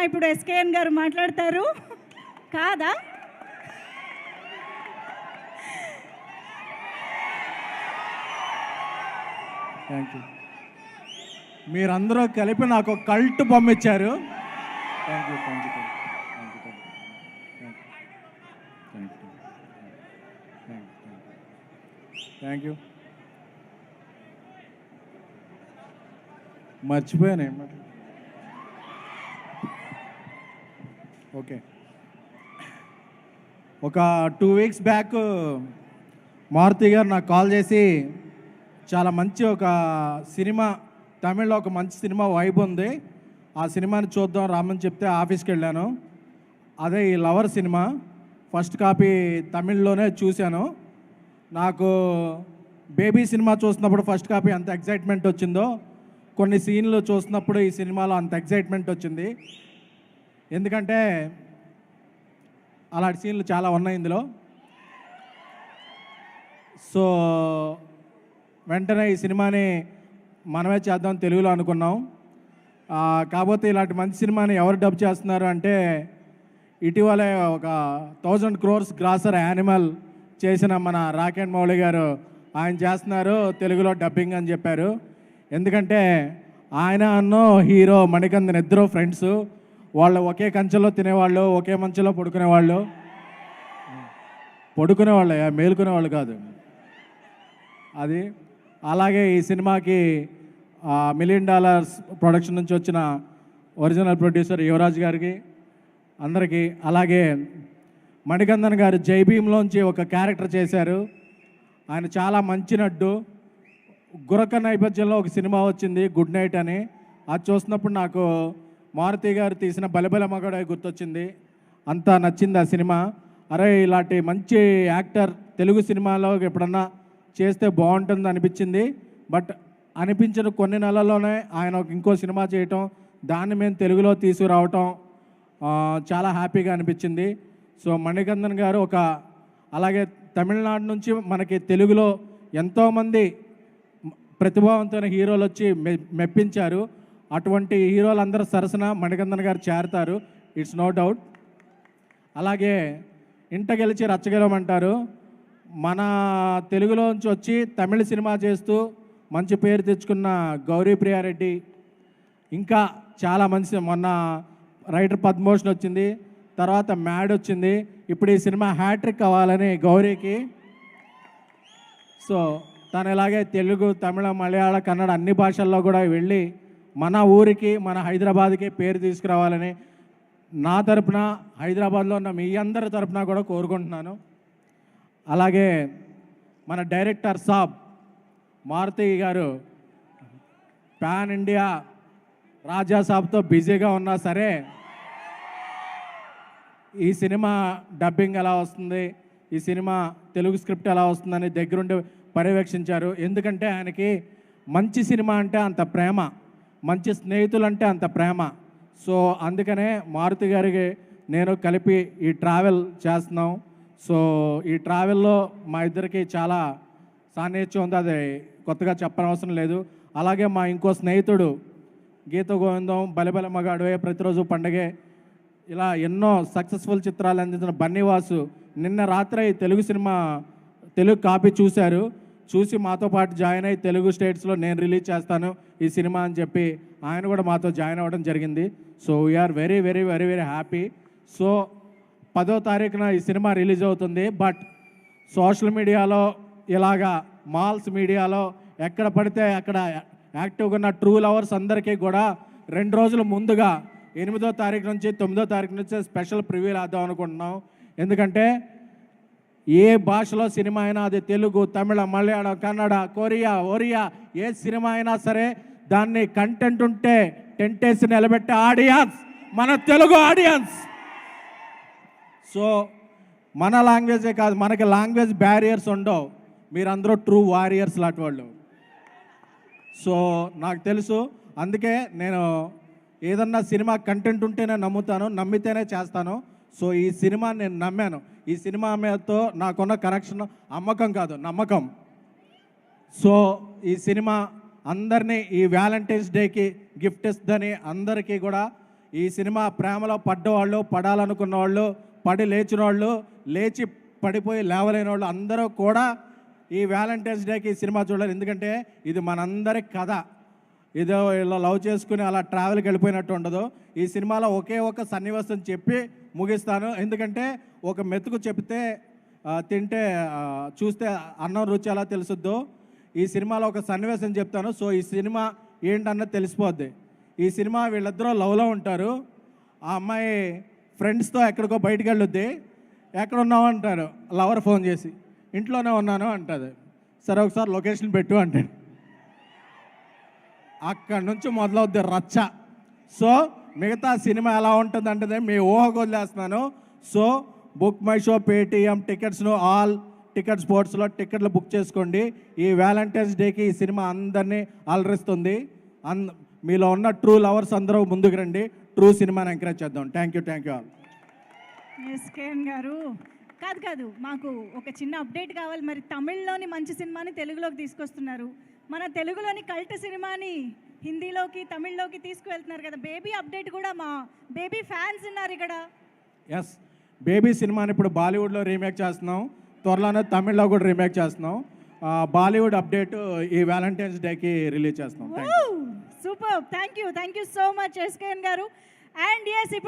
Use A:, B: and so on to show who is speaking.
A: Cinema ఇప్పుడు SKN గారు మాట్లాడతారు కాదా?
B: Thank you. మీరందరూ కలిపి నాకు కల్ట్ పంపించారు. Thank you, thank you, thank you. మర్చిపోయాను ఏమంటే. ఓకే, ఒక 2 వీక్స్ బ్యాక్ మారుతి గారు నాకు కాల్ చేసి చాలా మంచి ఒక సినిమా, తమిళ్లో ఒక మంచి సినిమా వైబ్ ఉంది, ఆ సినిమాని చూద్దాం రామని చెప్తే ఆఫీస్కి వెళ్ళాను. అదే ఈ లవర్ సినిమా ఫస్ట్ కాపీ తమిళ్లోనే చూశాను. నాకు బేబీ సినిమా చూసినప్పుడు ఫస్ట్ కాపీ అంత ఎగ్జైట్మెంట్ వచ్చిందో, కొన్ని సీన్లు చూసినప్పుడు ఈ సినిమాలో అంత ఎగ్జైట్మెంట్ వచ్చింది. ఎందుకంటే అలాంటి సీన్లు చాలా ఉన్నాయి ఇందులో. సో వెంటనే ఈ సినిమాని మనమే చేద్దాం తెలుగులో అనుకున్నాం. కాకపోతే ఇలాంటి మంచి సినిమాని ఎవరు డబ్ చేస్తున్నారు అంటే, ఇటీవలే ఒక 1000 crores గ్రాసర్ యానిమల్ చేసిన మన రాకెట్ మౌళి గారు ఆయన చేస్తున్నారు తెలుగులో డబ్బింగ్ అని చెప్పారు. ఎందుకంటే ఆయన అన్నో హీరో మణికందన్ ఇద్దరు ఫ్రెండ్స్, వాళ్ళు ఒకే కంచెలో తినేవాళ్ళు, ఒకే మంచంలో పడుకునేవాళ్ళు, మేలుకునేవాళ్ళు కాదు అది. అలాగే ఈ సినిమాకి $1 million ప్రొడక్షన్ నుంచి వచ్చిన ఒరిజినల్ ప్రొడ్యూసర్ యువరాజ్ గారికి అందరికీ, అలాగే మణికందన్ గారు జై భీమ్లోంచి ఒక క్యారెక్టర్ చేశారు. ఆయన చాలా మంచి నడ్డు. గురక నేపథ్యంలో ఒక సినిమా వచ్చింది గుడ్ నైట్ అని, అది చూసినప్పుడు నాకు మారుతి గారు తీసిన బలబల మగడ గుర్తొచ్చింది. అంత నచ్చింది ఆ సినిమా. అరే ఇలాంటి మంచి యాక్టర్ తెలుగు సినిమాలో ఎప్పుడన్నా చేస్తే బాగుంటుంది అనిపించింది. బట్ అనిపించిన కొన్ని నెలల్లోనే ఆయన ఇంకో సినిమా చేయటం, దాన్ని మేము తెలుగులో తీసుకురావటం చాలా హ్యాపీగా అనిపించింది. సో మణికందన్ గారు ఒక, అలాగే తమిళనాడు నుంచి మనకి తెలుగులో ఎంతోమంది ప్రతిభావంతమైన హీరోలు వచ్చి మెప్పించారు. అటువంటి హీరోలందరూ సరసన మణికందన్ గారు చేరతారు, ఇట్స్ నో డౌట్. అలాగే ఇంట గెలిచి రచ్చగెలమంటారు. మన తెలుగులోంచి వచ్చి తమిళ సినిమా చేస్తూ మంచి పేరు తెచ్చుకున్న గౌరీ ప్రియారెడ్డి, ఇంకా చాలా మంచి, మొన్న రైటర్ పద్మభూషణ్ వచ్చింది, తర్వాత మ్యాడ్ వచ్చింది, ఇప్పుడు ఈ సినిమా హ్యాట్రిక్ అవ్వాలని గౌరీకి. సో తను ఇలాగే తెలుగు, తమిళ, మలయాళ, కన్నడ అన్ని భాషల్లో కూడా వెళ్ళి మన ఊరికి, మన హైదరాబాద్కి పేరు తీసుకురావాలని నా తరపున, హైదరాబాద్లో ఉన్న మీ అందరి తరపున కూడా కోరుకుంటున్నాను. అలాగే మన డైరెక్టర్ సాబ్ మారుతి గారు పాన్ ఇండియా రాజా సాబ్తో బిజీగా ఉన్నా సరే ఈ సినిమా డబ్బింగ్ ఎలా వస్తుంది, ఈ సినిమా తెలుగు స్క్రిప్ట్ ఎలా వస్తుందని దగ్గరుండి పర్యవేక్షించారు. ఎందుకంటే ఆయనకి మంచి సినిమా అంటే అంత ప్రేమ, మంచి స్నేహితులు అంటే అంత ప్రేమ. సో అందుకనే మారుతి గారికి నేను కలిపి ఈ ట్రావెల్ చేస్తున్నాం. సో ఈ ట్రావెల్లో మా ఇద్దరికి చాలా సాన్నిధ్యం ఉంది, అది కొత్తగా చెప్పనవసరం లేదు. అలాగే మా ఇంకో స్నేహితుడు గీత గోవిందం, బలిబల మగాడువే, ప్రతిరోజు పండగే, ఇలా ఎన్నో సక్సెస్ఫుల్ చిత్రాలు అందించిన బన్నీవాసు నిన్న రాత్రి తెలుగు సినిమా తెలుగు కాపీ చూశారు. చూసి మాతో పాటు జాయిన్ అయ్యి తెలుగు స్టేట్స్లో నేను రిలీజ్ చేస్తాను ఈ సినిమా అని చెప్పి ఆయన కూడా మాతో జాయిన్ అవ్వడం జరిగింది. So we are very very very very happy. So 10వ తారీఖున ఈ సినిమా రిలీజ్ అవుతుంది. బట్ సోషల్ మీడియాలో ఇలాగా మాల్స్ మీడియాలో ఎక్కడ పడితే అక్కడ యాక్టివ్గా ఉన్న ట్రూ లవర్స్ అందరికీ కూడా 2 రోజుల ముందుగా 8వ తారీఖు నుంచి 9వ తారీఖు నుంచి స్పెషల్ ప్రివ్యూలు వేద్దాం అనుకుంటున్నాం. ఎందుకంటే ఏ భాషలో సినిమా అయినా, అది తెలుగు, తమిళ, మలయాళం, కన్నడ, కొరియా, ఒరియా, ఏ సినిమా అయినా సరే దాన్ని కంటెంట్ ఉంటే టెంటేసి నిలబెట్టే ఆడియన్స్ మన తెలుగు ఆడియన్స్. సో మన లాంగ్వేజే కాదు, మనకి లాంగ్వేజ్ బ్యారియర్స్ ఉండవు. మీరందరూ ట్రూ వారియర్స్ లాంటి వాళ్ళు. సో నాకు తెలుసు, అందుకే నేను ఏదన్నా సినిమా కంటెంట్ ఉంటేనే నమ్ముతాను, నమ్మితేనే చేస్తాను. సో ఈ సినిమా నేను నమ్మాను. ఈ సినిమా మీదతో నాకున్న కనెక్షన్ అమ్మకం కాదు, నమ్మకం. సో ఈ సినిమా అందరినీ ఈ వ్యాలంటైన్స్ డేకి గిఫ్ట్ ఇస్తుందని అందరికీ కూడా ఈ సినిమా ప్రేమలో పడ్డవాళ్ళు, పడాలనుకున్న వాళ్ళు, పడి లేచిన వాళ్ళు, లేచి పడిపోయి లేవలేని వాళ్ళు అందరూ కూడా ఈ వ్యాలంటైన్స్ డేకి ఈ సినిమా చూడాలి. ఎందుకంటే ఇది మనందరి కథ. ఏదో ఇలా లవ్ చేసుకుని అలా ట్రావెల్కి వెళ్ళిపోయినట్టు ఉండదు. ఈ సినిమాలో ఒకే ఒక సన్నివేశం చెప్పి ముగిస్తాను. ఎందుకంటే ఒక మెతుకు చెప్తే తింటే చూస్తే అన్నం రుచి ఎలా తెలుసుద్దో, ఈ సినిమాలో ఒక సన్నివేశం చెప్తాను. సో ఈ సినిమా ఏంటన్నది తెలిసిపోద్ది. ఈ సినిమా వీళ్ళిద్దరూ లవ్లో ఉంటారు. ఆ అమ్మాయి ఫ్రెండ్స్తో ఎక్కడికో బయటికి వెళ్ళొద్ది. ఎక్కడున్నావు అంటారు లవర్ ఫోన్ చేసి. ఇంట్లోనే ఉన్నాను అంటుంది. సరే ఒకసారి లొకేషన్ పెట్టు అంటాడు. అక్కడి నుంచి మొదలవుద్ది రచ్చ. సో మిగతా సినిమా ఎలా ఉంటుందంటే మీ ఊహకు వదిలేస్తున్నాను. So book my show, Paytm టికెట్స్ను ఆల్ టికెట్ స్పోర్ట్స్లో టికెట్లు బుక్ చేసుకోండి. ఈ వ్యాలంటైన్స్ డేకి ఈ సినిమా అందరినీ అలరిస్తుంది. మీలో ఉన్న ట్రూ లవర్స్ అందరూ ముందుకు రండి. ట్రూ సినిమాని ఎంకరేజ్ చేద్దాం. Thank you all.
A: ఎస్కేఎన్ గారు, కాదు మాకు ఒక చిన్న అప్డేట్ కావాలి. మరి తమిళ్లోని మంచి సినిమాని తెలుగులోకి తీసుకొస్తున్నారు, మన తెలుగులోని కల్ట్ సినిమాని హిందీలోకి తమిళ్లోకి తీసుకువెళ్తున్నారు కదా. బేబీ అప్డేట్ కూడా, మా బేబీ ఫ్యాన్స్ ఉన్నారు ఇక్కడ.
B: ఎస్, బేబీ సినిమాని ఇప్పుడు బాలీవుడ్లో రీమేక్ చేస్తున్నాం. త్వరలోనే తమిళ్లో కూడా రీమేక్ చేస్తున్నాం. బాలీవుడ్ అప్డేట్ ఈ వ్యాలంటైన్స్ డేకి రిలీజ్ చేస్తున్నాం.
A: Super, thank you so much SKN గారు. అండ్ ఎస్, ఇప్పుడు